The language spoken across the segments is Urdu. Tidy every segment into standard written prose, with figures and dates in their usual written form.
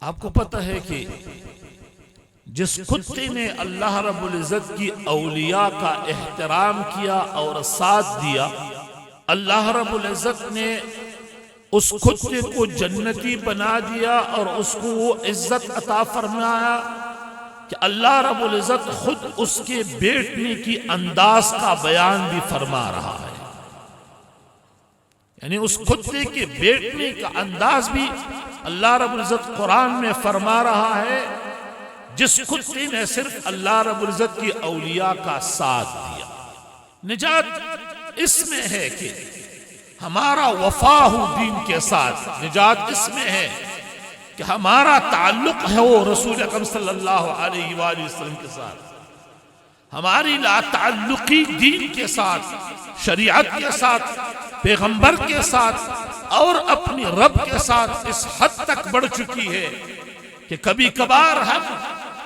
آپ کو پتہ ہے کہ جس کتے نے اللہ رب العزت کی اولیاء کا احترام کیا اور ساتھ دیا، اللہ رب العزت نے اس کتے کو جنتی بنا دیا اور اس کو وہ عزت عطا فرمایا کہ اللہ رب العزت خود اس کے بیٹنے کی انداز کا بیان بھی فرما رہا ہے. یعنی اس کتے کے بیٹنے کا انداز بھی اللہ رب العزت قرآن میں فرما رہا ہے، جس کتے نے صرف اللہ رب العزت کی اولیاء کا ساتھ دیا. نجات اس میں ہے کہ ہمارا وفا ہو دین کے ساتھ، نجات اس میں ہے کہ ہمارا تعلق ہے وہ رسول اکرم صلی اللہ علیہ وآلہ وسلم کے ساتھ، ہماری لا تعلقی دین کے ساتھ، شریعت کے ساتھ، پیغمبر کے ساتھ اور اپنی رب کے ساتھ اس حد تک بڑھ چکی ہے کہ کبھی کبھار ہم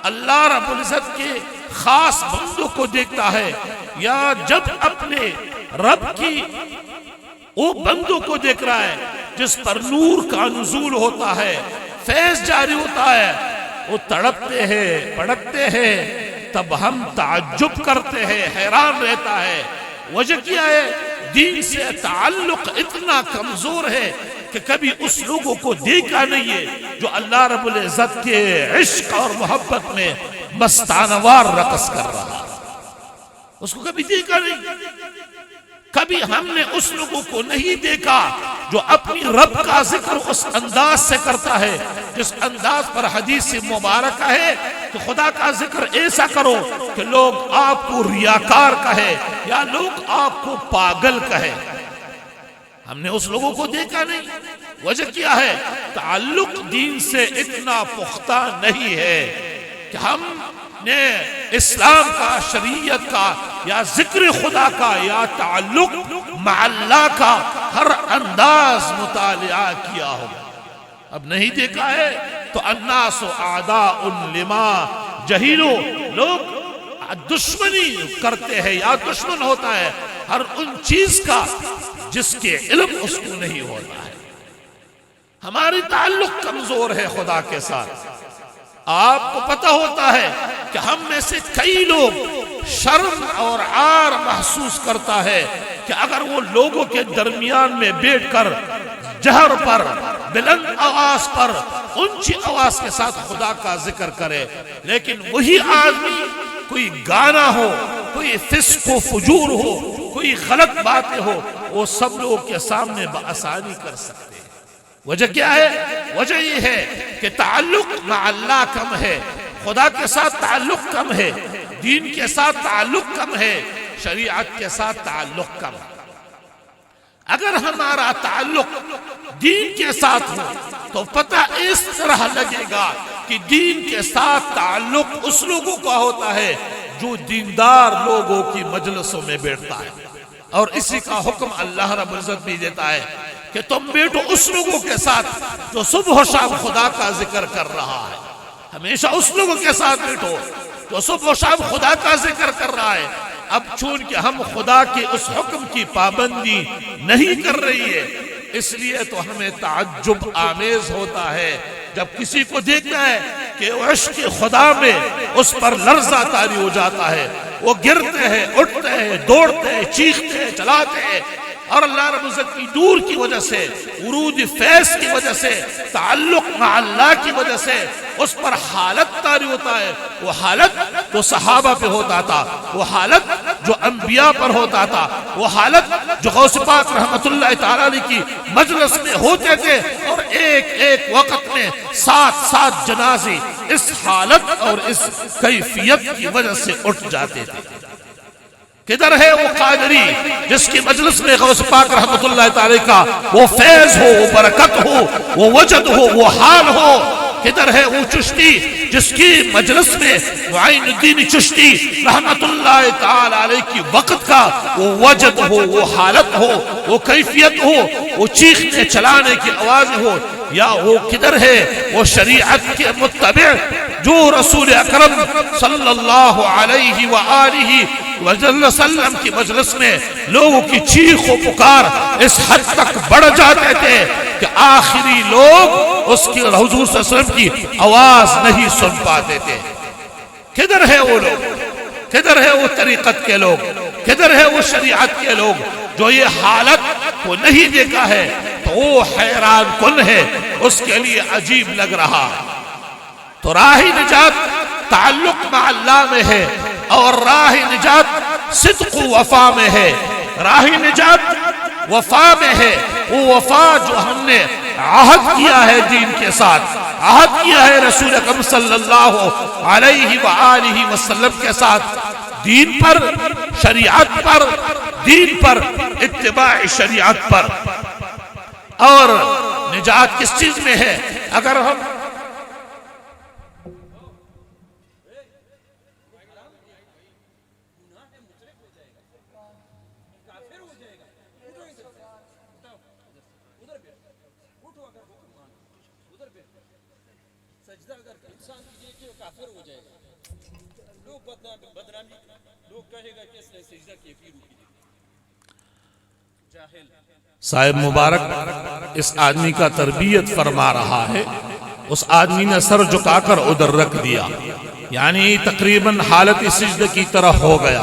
اللہ رب العزت کے خاص بندوں کو دیکھتا ہے یا جب اپنے رب کی وہ بندوں کو دیکھ رہا ہے جس پر نور کا نزول ہوتا ہے، فیض جاری ہوتا ہے، وہ تڑپتے ہیں، پڑکتے ہیں، تب ہم تعجب کرتے ہیں، حیران رہتا ہے. وجہ کیا ہے؟ دین سے تعلق اتنا کمزور ہے کہ کبھی اس لوگوں کو دیکھا نہیں ہے جو اللہ رب العزت کے عشق اور محبت میں مستانوار رقص کر رہا ہے. اس کو کبھی دیکھا نہیں. کبھی ہم نے اس لوگوں کو نہیں دیکھا جو اپنی رب کا ذکر اس انداز سے کرتا ہے جس انداز پر حدیث مبارکہ ہے کہ خدا کا ذکر ایسا کرو کہ لوگ آپ کو ریاکار کہے یا لوگ آپ کو پاگل کہے. ہم نے اس لوگوں کو دیکھا نہیں. وجہ کیا ہے؟ تعلق دین سے اتنا پختہ نہیں ہے کہ ہم نے اسلام کا، شریعت کا یا ذکر خدا کا یا تعلق مع اللہ کا ہر انداز مطالعہ کیا ہو. اب نہیں دیکھا ہے تو الناس اعداء لما جہلوا، لوگ دشمنی کرتے ہیں یا دشمن ہوتا ہے ہر ان چیز کا جس کے علم اس کو نہیں ہوتا ہے. ہماری تعلق کمزور ہے خدا کے ساتھ. آپ کو پتہ ہوتا ہے کہ ہم میں سے کئی لوگ شرم اور عار محسوس کرتا ہے کہ اگر وہ لوگوں کے درمیان میں بیٹھ کر جہر پر، بلند آواز پر، اونچی آواز کے ساتھ خدا کا ذکر کرے، لیکن وہی آدمی کوئی گانا ہو، کوئی فسق و فجور ہو، کوئی غلط باتیں ہو، وہ سب لوگوں کے سامنے بآسانی کر سکتے. وجہ کیا ہے؟ وجہ یہ ہے کہ تعلق مع اللہ کم ہے، خدا کے ساتھ تعلق کم ہے، دین کے ساتھ تعلق کم ہے، شریعت کے ساتھ تعلق کم ہے. اگر ہمارا تعلق دین کے ساتھ ہو تو پتہ اس طرح لگے گا کہ دین کے ساتھ تعلق اس لوگوں کا ہوتا ہے جو دیندار لوگوں کی مجلسوں میں بیٹھتا ہے. اور اسی کا حکم اللہ رب العزت بھی دیتا ہے کہ تم بیٹھو اس لوگوں کے ساتھ جو صبح و شام خدا کا ذکر کر رہا ہے. ہمیشہ اس لوگوں کے ساتھ بیٹھو جو صبح و شام خدا کا ذکر کر رہا ہے. اب چونکہ ہم خدا کے اس حکم کی پابندی نہیں کر رہی ہے، اس لیے تو ہمیں تعجب آمیز ہوتا ہے جب کسی کو دیکھنا ہے کہ عشق خدا میں اس پر لرزہ طاری ہو جاتا ہے. وہ گرتے ہیں، اٹھتے ہیں، دوڑتے ہیں، چیختے ہیں، چلاتے ہیں، اور اللہ رب العزت کی نور کی وجہ سے، ورود فیض کی وجہ سے، تعلق مع اللہ کی وجہ سے اس پر حالت طاری ہوتا ہے. وہ حالت جو صحابہ پہ ہوتا تھا، وہ حالت جو انبیاء پر ہوتا تھا، وہ حالت جو غوث پاک رحمت اللہ تعالی علیہ کی مجلس میں ہوتے تھے، اور ایک ایک وقت میں 7 جنازے اس حالت اور اس کیفیت کی وجہ سے اٹھ جاتے تھے. کدھر ہے وہ قادری جس کی مجلس میں غوث پاک رحمت اللہ تعالی کا وہ فیض ہو، وہ برکت ہو، وہ وجد ہو، وہ حال ہو؟ کدھر ہے وہ چشتی جس کی مجلس میں معین الدین چشتی رحمت اللہ تعالی علیہ کی وقت کا وہ وجد ہو، وہ حالت ہو، وہ کیفیت ہو، وہ چیخنے چلانے کی آوازیں ہو؟ یا وہ کدھر ہے وہ شریعت کے متبع جو رسول اکرم صلی اللہ علیہ وآلہ وسلم کی مجلس میں لوگوں کی چیخ و پکار اس حد تک بڑھ جاتے تھے کہ آخری لوگ اس کی حضور صلی اللہ علیہ وسلم کی آواز نہیں سن پاتے تھے۔ کدھر ہے وہ لوگ؟ کدھر ہے وہ طریقت کے لوگ؟ کدھر ہے وہ شریعت کے لوگ جو یہ حالت کو نہیں دیکھا ہے؟ تو وہ حیران کن ہے، اس کے لیے عجیب لگ رہا۔ تو راہ نجات تعلق مع اللہ میں ہے، اور راہ نجات صدق و وفا میں ہے۔ راہ نجات وفا میں ہے، وہ وفا جو ہم نے عہد کیا ہے دین کے ساتھ، عہد کیا ہے رسول اکرم صلی اللہ علیہ وآلہ وسلم کے ساتھ، دین پر، شریعت پر، دین پر، اتباع شریعت پر۔ اور نجات کس چیز میں ہے؟ اگر ہم صاحب مبارک اس آدمی کا تربیت فرما رہا ہے، اس آدمی نے سر جھکا کر ادھر رکھ دیا، یعنی تقریباً حالت سجدہ کی طرح ہو گیا۔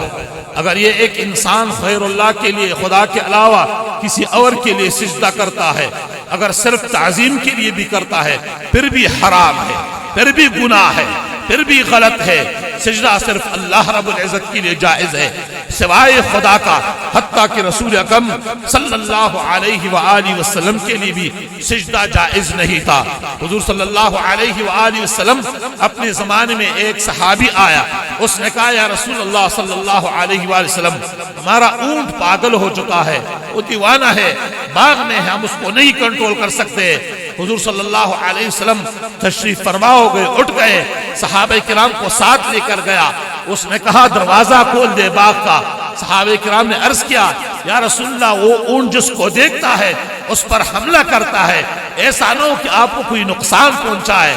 اگر یہ ایک انسان غیر اللہ کے لیے، خدا کے علاوہ کسی اور کے لیے سجدہ کرتا ہے، اگر صرف تعظیم کے لیے بھی کرتا ہے، پھر بھی حرام ہے، پھر بھی گناہ ہے، پھر بھی غلط ہے۔ سجدہ صرف اللہ رب العزت کے لیے جائز ہے، سوائے خدا کا، حتیٰ کہ رسول اکرم صلی اللہ علیہ وآلہ وسلم کے لیے بھی سجدہ جائز نہیں تھا۔ حضور صلی اللہ علیہ وآلہ وسلم اپنے زمانے میں ایک صحابی آیا، اس نے کہا یا رسول اللہ صلی اللہ علیہ وآلہ وسلم، ہمارا اونٹ پاگل ہو چکا ہے، وہ دیوانہ ہے، باغ میں ہے، ہم اس کو نہیں کنٹرول کر سکتے۔ حضور صلی اللہ علیہ وسلم تشریف فرما ہو گئے، اٹھ گئے، صحابہ کرام کو ساتھ لے کر گیا۔ اس نے کہا دروازہ کھول دے باغ کا۔ صحابہ کرام نے عرض کیا یا رسول اللہ، وہ اونٹ جس کو دیکھتا ہے اس پر حملہ کرتا ہے، ایسا نہ ہو کہ آپ کو کوئی نقصان پہنچائے۔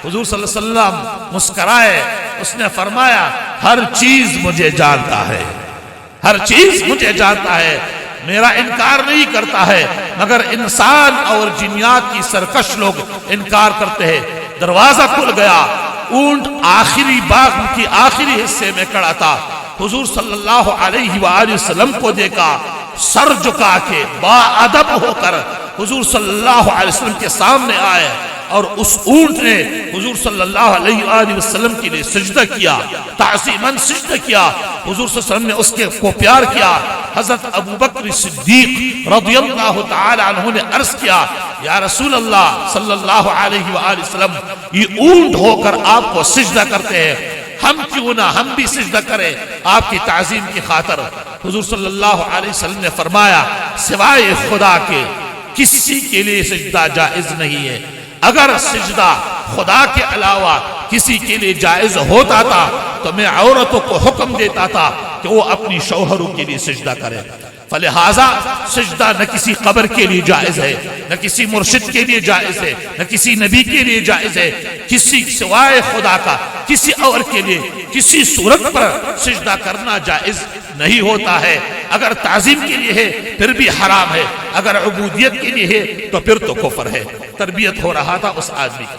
حضور صلی اللہ علیہ وسلم مسکرائے، اس نے فرمایا ہر چیز مجھے جانتا ہے، ہر چیز مجھے جانتا ہے، میرا انکار نہیں کرتا ہے، مگر انسان اور جنیات کی سرکش لوگ انکار کرتے ہیں۔ دروازہ کھل گیا، اونٹ آخری باغ کی آخری حصے میں کھڑا تھا۔ حضور صلی اللہ علیہ وآلہ وسلم کو دیکھا، سر جھکا کے با ادب ہو کر حضور صلی اللہ علیہ وسلم کے سامنے آئے، اور اس اونٹ نے حضور صلی اللہ علیہ وآلہ وسلم کے لیے سجدہ کیا، تعظیماً سجدہ کیا۔ حضور صلی اللہ علیہ وسلم نے اس کو پیار کیا۔ حضرت ابو بکر صدیق رضی اللہ تعالی عنہ نے عرض کیا یا رسول اللہ صلی اللہ علیہ وآلہ وسلم، یہ اونٹ ہو کر آپ کو سجدہ کرتے ہیں، ہم کیوں نہ ہم بھی سجدہ کریں آپ کی تعظیم کی خاطر۔ حضور صلی اللہ علیہ وسلم نے فرمایا سوائے خدا کے کسی کے لیے سجدہ جائز نہیں ہے۔ اگر سجدہ خدا کے علاوہ کسی کے لیے جائز ہوتا تھا تو میں عورتوں کو حکم دیتا تھا کہ وہ اپنی شوہروں کے لیے سجدہ کریں۔ فلہذا سجدہ نہ کسی قبر کے لیے جائز ہے، نہ کسی مرشد کے لیے جائز ہے، نہ کسی نبی کے لیے جائز ہے، کسی سوائے خدا کا کسی اور کے لیے کسی صورت پر سجدہ کرنا جائز نہیں ہوتا ہے۔ اگر تعظیم کے لیے ہے پھر بھی حرام ہے، اگر عبودیت کے لیے ہے تو پھر تو کفر ہے۔ تربیت ہو رہا تھا اس آدمی کا،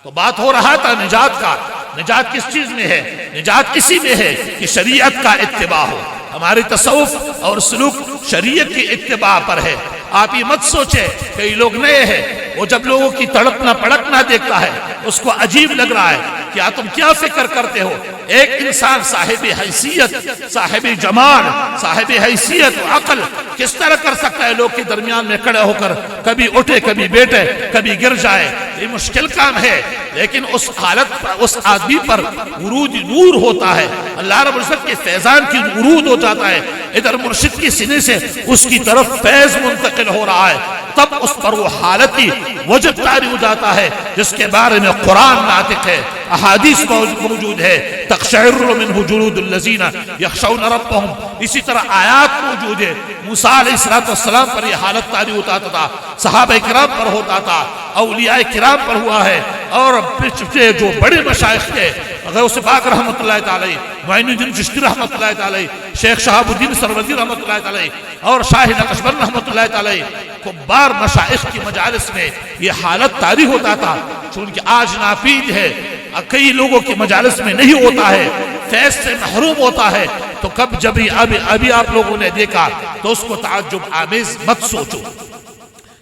تو بات ہو رہا تھا نجات کا۔ نجات کس چیز میں ہے؟ نجات اسی میں ہے کہ شریعت کا اتباع ہو۔ ہماری تصوف اور سلوک شریعت کی اتباع پر ہے۔ آپ یہ مت سوچے کئی لوگ نئے ہیں، وہ جب لوگوں کی تڑپنا پڑکنا دیکھتا ہے اس کو عجیب لگ رہا ہے، کیا تم کیا فکر کرتے ہو؟ ایک انسان صاحب حیثیت، صاحب جمال، صاحب حیثیت و عقل کس طرح کر سکتا ہے لوگ کے درمیان میں کھڑے ہو کر کبھی اٹھے کبھی بیٹھے کبھی گر جائے؟ یہ مشکل کام ہے، لیکن اس حالت پر اس آدمی پر ورود نور ہوتا ہے، اللہ رب العزت کے فیضان کی ورود ہو جاتا ہے، ادھر مرشد کے سینے سے اس کی طرف فیض منتقل ہو رہا ہے، تب اس پر وہ حالتی وجب طاری ہو جاتا ہے جس کے بارے میں قرآن ناطق ہے، احادیث موجود ہے، تقشعر منہ جلود الذین یخشون ربهم، اسی طرح آیات موجود ہے۔ موسیٰ علیہ السلام پر یہ حالت طاری ہوتا تھا، صحابہ کرام پر ہوتا تھا، اولیاء کرام پر ہوا ہے، اور پچھلے جو بڑے مشائخ تھے غوث پاک رحمۃ اللہ تعالی، معین الدین چشتی رحمۃ اللہ تعالی، شیخ شہاب الدین سروردی رحمۃ اللہ تعالی اور شاہ نقشبند رحمۃ اللہ تعالی، کبار مشائخ کی مجالس میں یہ حالت طاری ہوتا تھا. چونکہ آج ناپید ہے، کئی لوگوں کی مجالس میں نہیں ہوتا ہے، فیض سے محروم ہوتا ہے، تو کب جب ابھی آپ لوگوں نے دیکھا تو اس کو تعجب آمیز مت سوچو.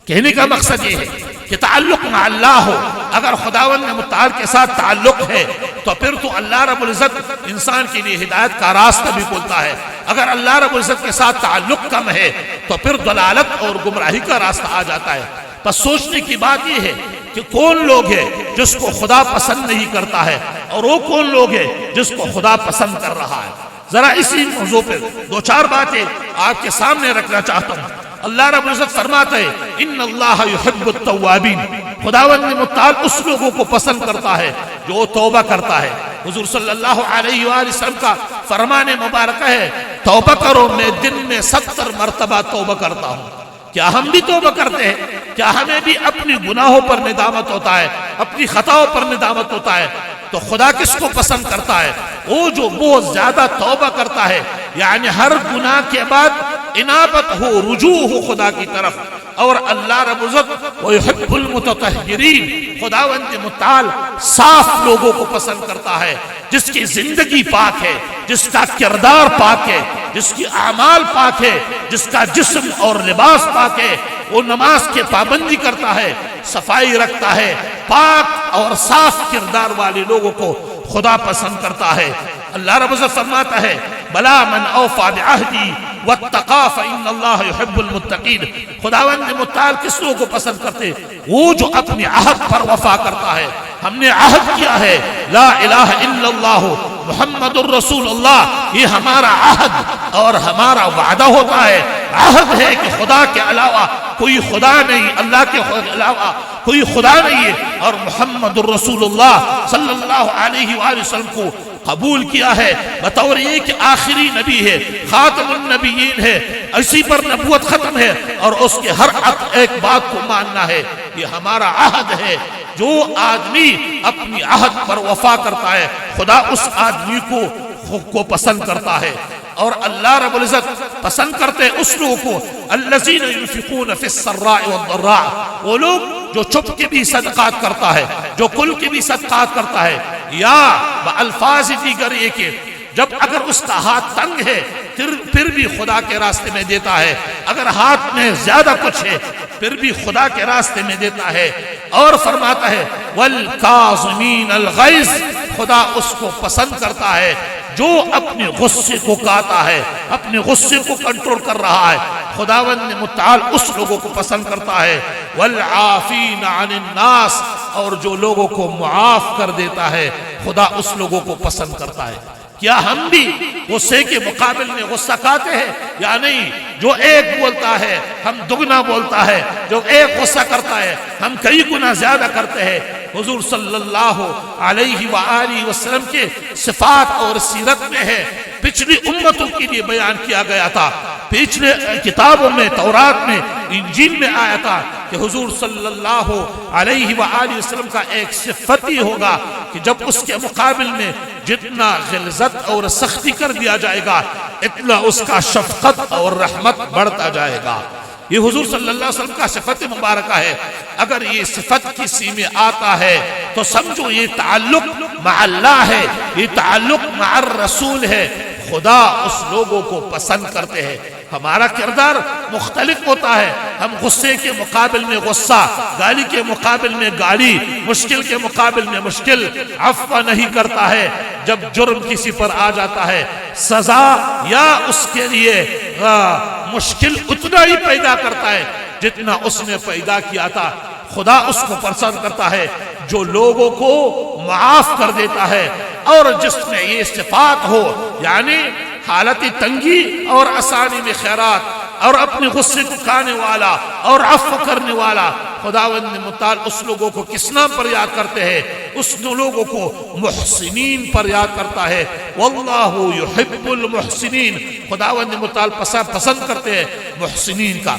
کہنے کا مقصد یہ ہے کہ تعلق مع اللہ ہو. اگر خداوند متعال کے ساتھ تعلق ہے تو پھر تو اللہ رب العزت انسان کے لیے ہدایت کا راستہ بھی کھولتا ہے. اگر اللہ رب العزت کے ساتھ تعلق کم ہے تو پھر ضلالت اور گمراہی کا راستہ آ جاتا ہے. بس سوچنے کی بات یہ ہے کہ کون لوگ ہے جس کو خدا پسند نہیں کرتا ہے اور وہ کون لوگ ہے جس کو خدا پسند کر رہا ہے. ذرا اسی موضوع پہ دو چار باتیں آپ کے سامنے رکھنا چاہتا ہوں. اللہ رب العزت فرماتا ہے ان اللہ یحب التوابین. خداوند متعال اس لوگوں کو پسند کرتا ہے جو توبہ کرتا ہے. حضور صلی اللہ علیہ وآلہ وسلم کا فرمان مبارک ہے توبہ کرو، میں دن میں 70 مرتبہ توبہ کرتا ہوں. کیا ہم بھی توبہ کرتے ہیں؟ کیا ہمیں بھی اپنی گناہوں پر ندامت ہوتا ہے، اپنی خطاؤں پر ندامت ہوتا ہے؟ تو خدا کس کو پسند کرتا ہے؟ وہ جو بہت زیادہ توبہ کرتا ہے، یعنی ہر گناہ کے بعد انابت ہو، رجوع ہو خدا کی طرف. اور اللہ رب العزت وَيُحِبُّ الْمُتَطَهِّرِينَ، خداوند متعال صاف لوگوں کو پسند کرتا ہے، جس کی زندگی پاک ہے، جس کا کردار پاک ہے، جس کی اعمال پاک ہے، جس کا جسم اور لباس پاک ہے. وہ نماز کے پابندی کرتا ہے، صفائی رکھتا ہے. پاک اور صاف کردار والے لوگوں کو خدا پسند کرتا ہے. اللہ رب العزت فرماتا ہے بلا من اوفا بعہدی واتقا فإن اللہ یحب المتقین. خداوند متعال کس لوگوں کو پسند کرتے؟ وہ جو اپنی عہد پر وفا کرتا ہے. ہم نے عہد کیا ہے لا الہ الا اللہ محمد الرسول اللہ، یہ ہمارا عہد اور ہمارا وعدہ ہوتا ہے. عہد ہے کہ خدا کے علاوہ کوئی خدا نہیں، اللہ کے علاوہ کوئی خدا نہیں ہے، اور محمد الرسول اللہ صلی اللہ علیہ وآلہ وسلم کو قبول کیا ہے بطور یہ کہ آخری نبی ہے، خاتم النبیین ہے، اسی پر نبوت ختم ہے، اور اس کے ہر ایک بات کو ماننا ہے. یہ ہمارا عہد ہے. جو آدمی اپنی عہد پر وفا کرتا ہے خدا اس آدمی کو پسند کرتا ہے. اور اللہ رب العزت پسند کرتے اس لوگوں کو الذین ينفقون فی السراء والضراء، وہ لوگ جو چھپ کے بھی صدقات کرتا ہے، جو کل کے بھی صدقات کرتا ہے. یا بالفاظ دیگر یہ کہ جب اگر اس کا ہاتھ تنگ ہے پھر بھی خدا کے راستے میں دیتا ہے، اگر ہاتھ میں زیادہ کچھ ہے پھر بھی خدا کے راستے میں دیتا ہے. اور فرماتا ہے والکاظمین الغیظ، خدا اس کو پسند کرتا ہے جو اپنے غصے کو کاتا ہے، اپنے غصے کو کنٹرول کر رہا ہے. خداوند متعال اس لوگوں کو پسند کرتا ہے والعافین عن الناس، اور جو لوگوں کو معاف کر دیتا ہے خدا اس لوگوں کو پسند کرتا ہے. کیا ہم بھی غصے کے مقابل میں غصہ کھاتے ہیں یا نہیں؟ جو ایک بولتا ہے ہم دگنا بولتا ہے، جو ایک غصہ کرتا ہے ہم کئی گنا زیادہ کرتے ہیں. حضور صلی اللہ علیہ وآلہ وسلم کے صفات اور سیرت میں ہے، پچھلی امتوں کے لیے بیان کیا گیا تھا. پچھلے کتابوں میں، تورات میں، انجیل میں آیا تھا کہ حضور صلی اللہ علیہ وآلہ وسلم کا ایک صفت ہی ہوگا کہ جب اس کے مقابل میں جتنا غلظت اور سختی کر دیا جائے گا اتنا اس کا شفقت اور رحمت بڑھتا جائے گا. یہ حضور صلی اللہ علیہ وسلم کا صفت مبارکہ ہے. اگر یہ صفت کسی میں آتا ہے تو سمجھو یہ تعلق مع اللہ ہے، یہ تعلق مع الرسول ہے. خدا اس لوگوں کو پسند کرتے ہیں. ہمارا کردار مختلف ہوتا ہے. ہم غصے کے مقابل میں غصہ، گالی کے مقابل میں گالی، مشکل کے مقابل میں مشکل، عفو نہیں کرتا ہے. جب جرم کسی پر آ جاتا ہے سزا یا اس کے لیے مشکل اتنا ہی پیدا کرتا ہے جتنا اس نے پیدا کیا تھا. خدا اس کو پسند کرتا ہے جو لوگوں کو معاف کر دیتا ہے، اور جس میں یہ صفات ہو، یعنی حالت تنگی اور آسانی میں خیرات، اور اپنے غصے کو کھانے والا اور عفو کرنے والا. خداوند متعال اس لوگوں کو کس نام پر یاد کرتے ہیں؟ اس لوگوں کو محسنین پر یاد کرتا ہے. واللہ یحب المحسنین، خداوند متعال پسند کرتے ہیں محسنین کا.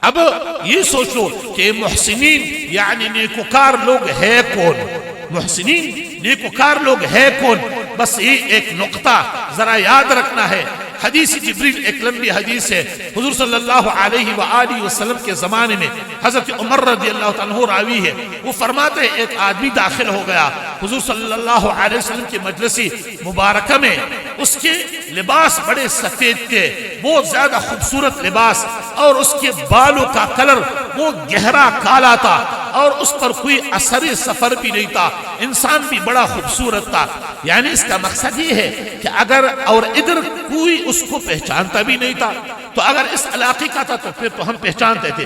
اب یہ سوچ لو کہ محسنین یعنی نیکوکار لوگ ہے کون، محسنین نیکوکار لوگ ہے کون؟ بس یہ ایک نقطہ ذرا یاد رکھنا ہے۔ حدیث جبریل ایک لمبی حدیث ہے، حضور صلی اللہ علیہ وآلہ وسلم کے زمانے میں حضرت عمر رضی اللہ عنہ راوی ہے، وہ فرماتے ہیں ایک آدمی داخل ہو گیا حضور صلی اللہ علیہ وسلم کی مجلس مبارکہ میں، اس کے لباس بڑے سفید تھے، بہت زیادہ خوبصورت لباس، اور اس کے بالوں کا کلر وہ گہرا کالا تھا، اور اس پر کوئی اثر سفر بھی نہیں تھا، انسان بھی بڑا خوبصورت تھا۔ یعنی اس کا مقصد یہ ہے کہ اگر اور ادھر کوئی اس کو پہچانتا بھی نہیں تھا، تو اگر اس علاقے کا تھا تو پھر تو ہم پہچانتے تھے،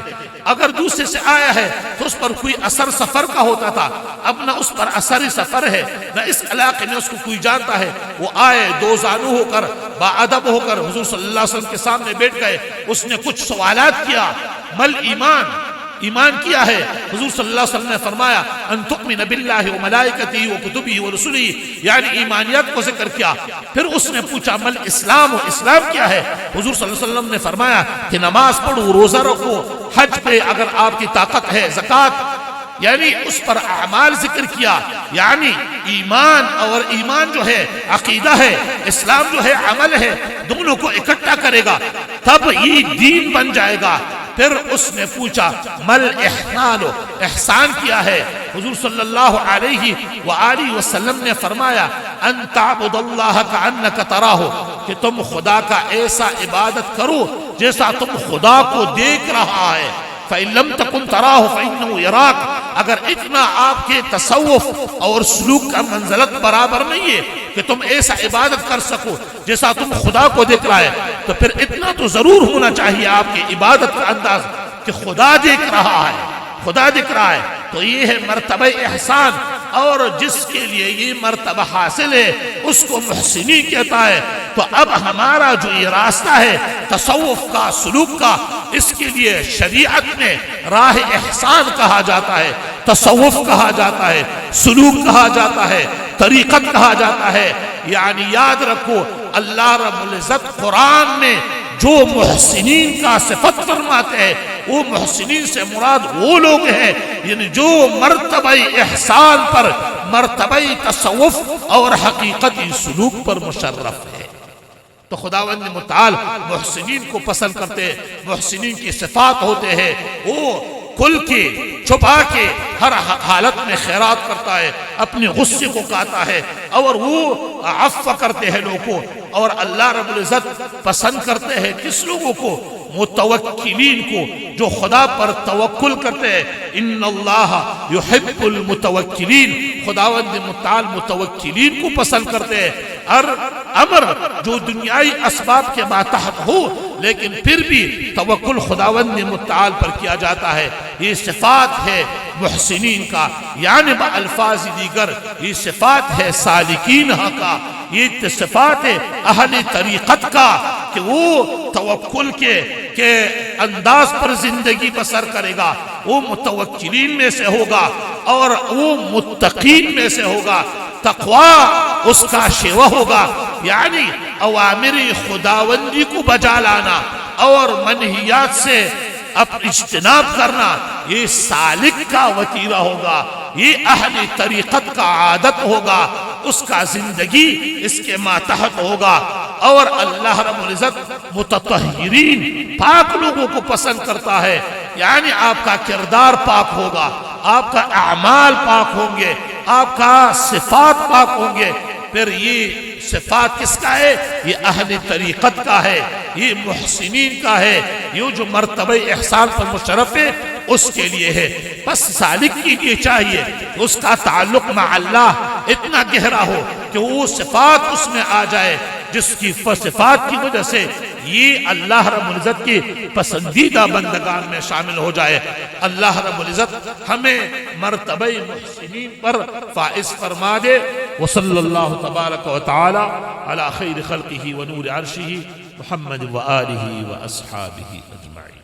اگر دوسرے سے آیا ہے تو اس پر کوئی اثر سفر کا ہوتا تھا، اب نہ اس پر اثر سفر ہے، نہ اس علاقے میں اس کو کوئی جانتا ہے۔ وہ آئے دو زانو ہو کر، باادب ہو کر حضور صلی اللہ علیہ وسلم کے سامنے بیٹھ گئے، اس نے کچھ سوالات کیا، مل ایمان، ایمان کیا ہے؟ حضور صلی اللہ علیہ وسلم نے فرمایا ان تؤمن باللہ و ملائکتہ و کتبہ و رسلہ، یعنی ایمانیات کو ذکر کیا۔ پھر اس نے پوچھا مل اسلام، و اسلام کیا ہے؟ حضور صلی اللہ علیہ وسلم نے فرمایا کہ نماز پڑھو، روزہ رکھو، حج پہ اگر آپ کی طاقت ہے، زکوٰۃ، یعنی اس پر اعمال ذکر کیا۔ یعنی ایمان اور ایمان جو ہے عقیدہ ہے، اسلام جو ہے عمل ہے، دونوں کو اکٹھا کرے گا تب یہ دین بن جائے گا۔ پھر اس نے پوچھا مل احسان، احسان کیا ہے؟ حضور صلی اللہ علیہ وآلہ وسلم نے فرمایا ان تعبد اللہ کأنک تراہ، کہ تم خدا کا ایسا عبادت کرو جیسا تم خدا کو دیکھ رہا ہے۔ فَإِن لَمْ تَكُنْ تَرَاهُ فَإِنَّهُ يَرَاكَ، اگر اتنا آپ کے تصوف اور سلوک کا منزلت برابر نہیں ہے کہ تم ایسا عبادت کر سکو جیسا تم خدا کو دیکھ رہا ہے، تو پھر اتنا تو ضرور ہونا چاہیے آپ کی عبادت کا انداز کہ خدا دیکھ رہا ہے، خدا دیکھ رہا ہے۔ تو یہ ہے مرتبہ احسان، اور جس کے لیے یہ مرتبہ حاصل ہے اس کو محسنین کہتا ہے۔ تو اب ہمارا جو یہ راستہ ہے تصوف کا، سلوک کا، اس کے لیے شریعت میں راہ احسان کہا جاتا ہے، تصوف کہا جاتا ہے، سلوک کہا جاتا ہے، طریقت کہا جاتا ہے۔ یعنی یاد رکھو اللہ رب العزت قرآن میں جو محسنین کا صفت فرماتے ہیں، وہ محسنین سے مراد وہ لوگ ہیں یعنی جو مرتبہ احسان پر، مرتبہ تصوف اور حقیقتی سلوک پر مشرف ہے۔ تو خداوند متعال محسنین کو پسند کرتے ہیں، محسنین کی صفات ہوتے ہیں، وہ کھل کے چھپا کے ہر حالت میں خیرات کرتا ہے، اپنے غصے کو کاتا ہے، اور وہ عفو کرتے ہیں لوگوں کو۔ اور اللہ رب العزت پسند کرتے ہیں کس لوگوں کو؟ متوکلین کو، جو خدا پر توکل کرتے ہیں۔ ان اللہ یحب المتوکلین، خداوند متعال متوکلین کو پسند کرتے ہیں۔ ہر امر جو دنیائی اسباب کے ماتحت ہو لیکن پھر بھی توکل خداوند متعال پر کیا جاتا ہے، یہ صفات ہے محسنین کا۔ یعنی بالفاظ دیگر یہ صفات ہے سالکین کا، یہ صفات ہے اہل طریقت کا، کہ وہ توکل کے انداز پر زندگی بسر کرے گا، وہ متوکلین میں سے ہوگا اور وہ متقین میں سے ہوگا، تقوی اس کا شیوہ ہوگا۔ یعنی اوامر خداوندی کو بجا لانا اور منہیات سے اجتناب کرنا، یہ سالک کا وتیرہ ہوگا، یہ اہل طریقت کا عادت ہوگا، اس کا زندگی اس کے ماتحت ہوگا۔ اور اللہ رب العزت متطہرین، پاک لوگوں کو پسند کرتا ہے۔ یعنی آپ کا کردار پاک ہوگا، آپ کا اعمال پاک ہوں گے، آپ کا صفات پاک ہوں گے۔ پھر یہ صفات کس کا ہے؟ یہ اہل طریقت کا ہے، یہ محسنین کا ہے، یہ جو مرتبہ احسان پر مشرف ہے اس کے لیے ہے۔ بس سالک کے لیے چاہیے اس کا تعلق مع اللہ اتنا گہرا ہو کہ وہ صفات اس میں آ جائے، جس کی صفات کی وجہ سے یہ اللہ رب العزت کی پسندیدہ بندگان میں شامل ہو جائے۔ اللہ رب العزت ہمیں مرتبہ محسنین پر فائز فرما دے۔ وصلی اللہ تبارک و تعالی علی خیر خلقہ و نور عرشہ محمد و آلہ و اصحابہ اجمعین۔